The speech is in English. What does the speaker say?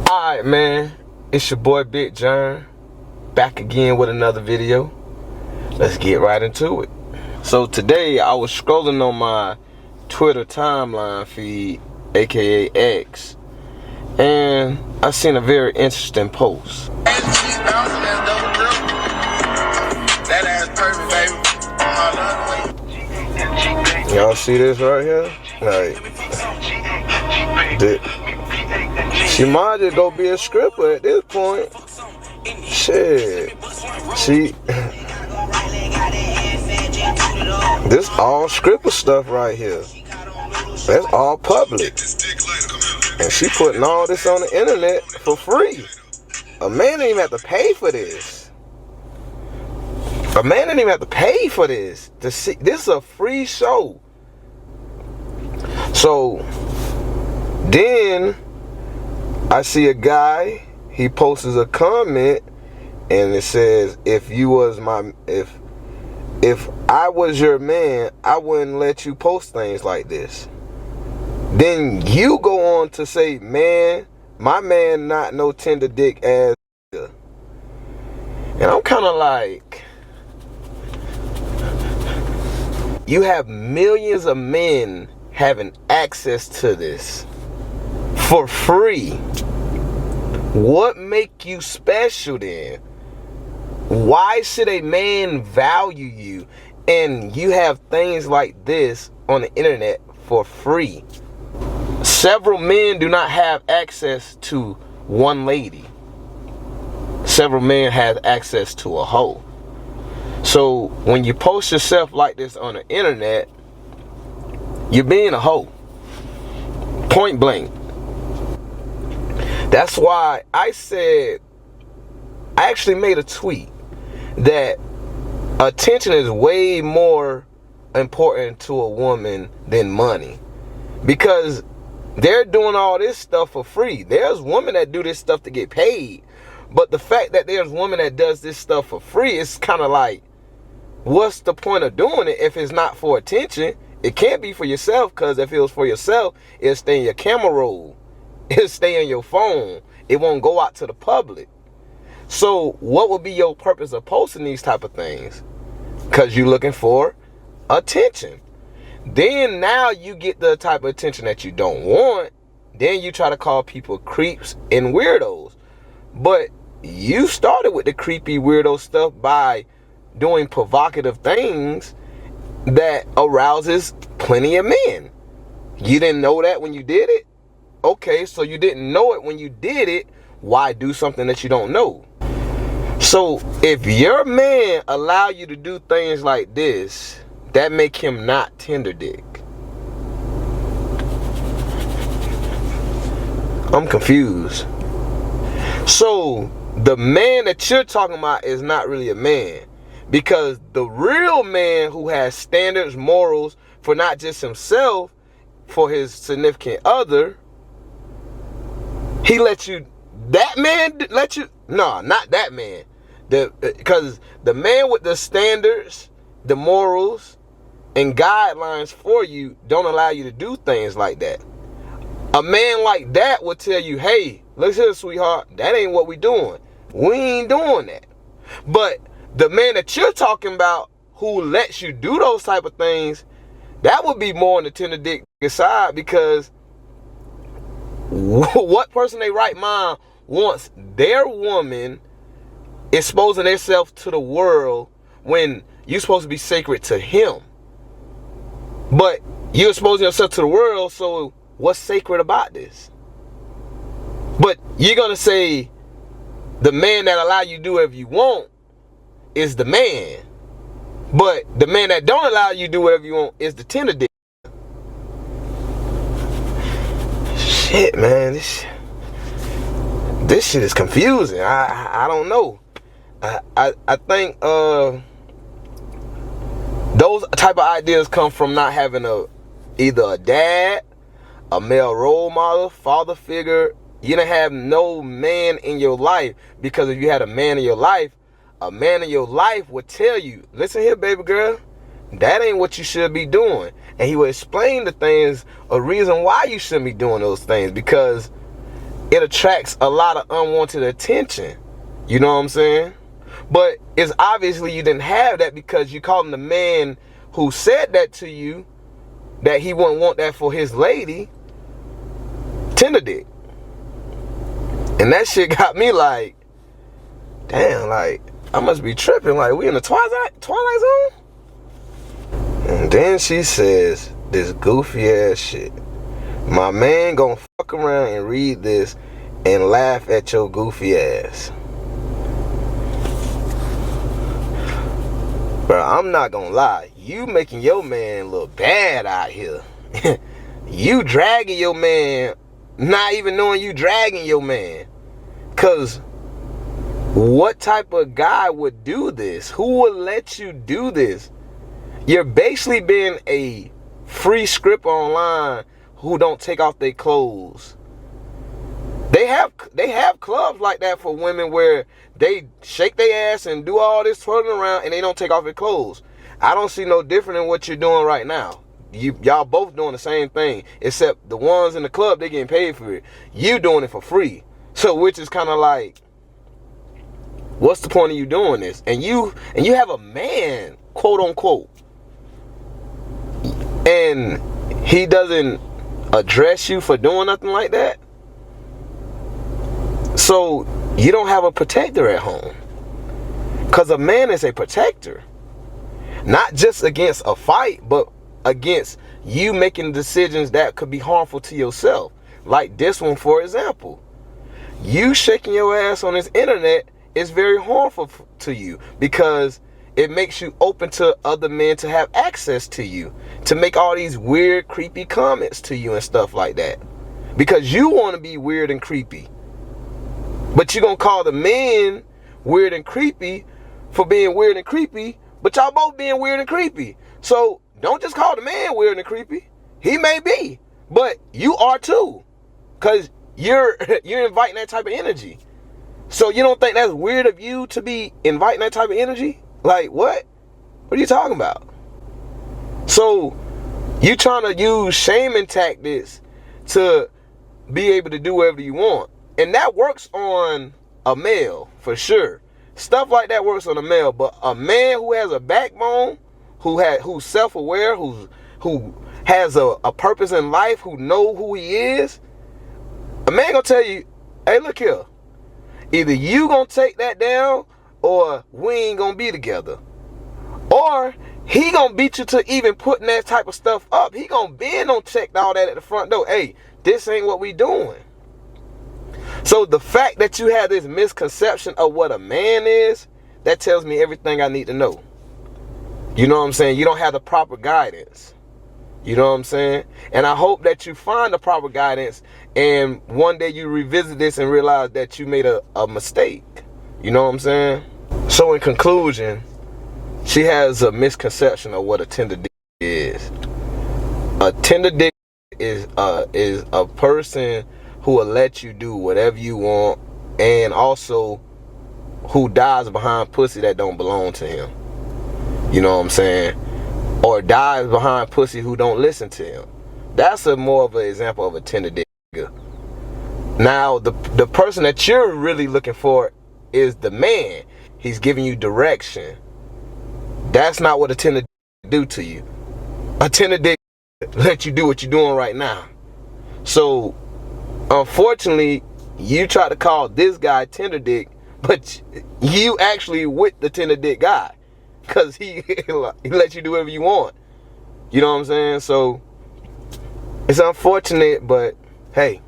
Alright, man, it's your boy Big John, back again with another video. Let's get right into it. So today I was scrolling on my Twitter timeline feed, aka X, and I seen a very interesting post. Y'all see this right here? She might just go be a stripper at this point. Shit. This all stripper stuff right here. That's all public. And she putting all this on the internet for free. A man didn't even have to pay for this. A man didn't even have to pay for this. This is a free show. So then I see a guy, he posts a comment and it says, if I was your man, I wouldn't let you post things like this. Then you go on to say, man, my man not no tender dick ass. And I'm kind of like, you have millions of men having access to this for free. What make you special then? Why should a man value you and you have things like this on the internet for free? Several men do not have access to one lady. Several men have access to a hoe. So when you post yourself like this on the internet, you're being a hoe. Point blank. That's why I actually made a tweet that attention is way more important to a woman than money. Because they're doing all this stuff for free. There's women that do this stuff to get paid. But the fact that there's women that does this stuff for free, it's kind of like, what's the point of doing it if it's not for attention? It can't be for yourself, because if it was for yourself, it'll stay in your camera roll. It'll stay on your phone. It won't go out to the public. So what would be your purpose of posting these type of things? Because you're looking for attention. Then now you get the type of attention that you don't want. Then you try to call people creeps and weirdos. But you started with the creepy weirdo stuff by doing provocative things that arouses plenty of men. You didn't know that when you did it? Okay, so you didn't know it when you did it. Why do something that you don't know? So if your man allow you to do things like this, that make him not tender dick. I'm confused. So the man that you're talking about is not really a man. Because the real man who has standards, morals for not just himself, for his significant other, he let you, that man let you, no, not that man. Because the man with the standards, the morals, and guidelines for you don't allow you to do things like that. A man like that will tell you, hey, look here, sweetheart, that ain't what we doing. We ain't doing that. But the man that you're talking about who lets you do those type of things, that would be more on the tender dick side, because what person they right mind wants their woman exposing themselves to the world when you're supposed to be sacred to him? But you're exposing yourself to the world, so what's sacred about this? But you're going to say the man that allow you to do whatever you want is the man. But the man that don't allow you to do whatever you want is the tender dick. Shit, man. This shit is confusing. I don't know. I think those type of ideas come from not having either a dad, a male role model, father figure. You didn't have no man in your life, because if you had a man in your life would tell you, listen here, baby girl, that ain't what you should be doing. And he would explain the things, a reason why you shouldn't be doing those things, because it attracts a lot of unwanted attention. You know what I'm saying? But it's obviously you didn't have that because you calling the man who said that to you, that he wouldn't want that for his lady, tender dick. And that shit got me like, damn, like, I must be tripping. Like, we in the Twilight Zone? And then she says this goofy ass shit. My man gonna fuck around and read this and laugh at your goofy ass. Bro, I'm not gonna lie. You making your man look bad out here. You dragging your man, not even knowing you dragging your man. Cause what type of guy would do this? Who would let you do this? You're basically being a free script online who don't take off their clothes. They have clubs like that for women where they shake their ass and do all this twirling around and they don't take off their clothes. I don't see no different in what you're doing right now. Y'all both doing the same thing, except the ones in the club, they getting paid for it. You doing it for free. So which is kind of like, what's the point of you doing this? And you have a man, quote unquote, and he doesn't address you for doing nothing like that. So you don't have a protector at home. Because a man is a protector. Not just against a fight, but against you making decisions that could be harmful to yourself. Like this one, for example. You shaking your ass on this internet is very harmful to you because it makes you open to other men to have access to you, to make all these weird, creepy comments to you and stuff like that. Because you want to be weird and creepy. But you're going to call the men weird and creepy for being weird and creepy, but y'all both being weird and creepy. So don't just call the man weird and creepy. He may be, but you are too. Because you're inviting that type of energy. So you don't think that's weird of you to be inviting that type of energy? Like what? What are you talking about? So you trying to use shaming tactics to be able to do whatever you want. And that works on a male for sure. Stuff like that works on a male, but a man who has a backbone, who's self-aware, who has a purpose in life, who know who he is, a man gonna tell you, hey, look here. Either you gonna take that down or we ain't gonna be together. Or he gonna beat you to even putting that type of stuff up. He gonna bend on check all that at the front door. Hey, this ain't what we doing. So the fact that you have this misconception of what a man is, that tells me everything I need to know. You know what I'm saying? You don't have the proper guidance. You know what I'm saying? And I hope that you find the proper guidance and one day you revisit this and realize that you made a mistake. You know what I'm saying? So in conclusion, she has a misconception of what a tender dick is. A tender dick is a person who will let you do whatever you want and also who dies behind pussy that don't belong to him. You know what I'm saying? Or dies behind pussy who don't listen to him. That's more of an example of a tender dick. Now, the person that you're really looking for is the man. He's giving you direction. That's not what a tender dick do to you. A tender dick let you do what you're doing right now. So, unfortunately, you try to call this guy tender dick, but you actually with the tender dick guy. Because he lets you do whatever you want. You know what I'm saying? So, it's unfortunate, but hey.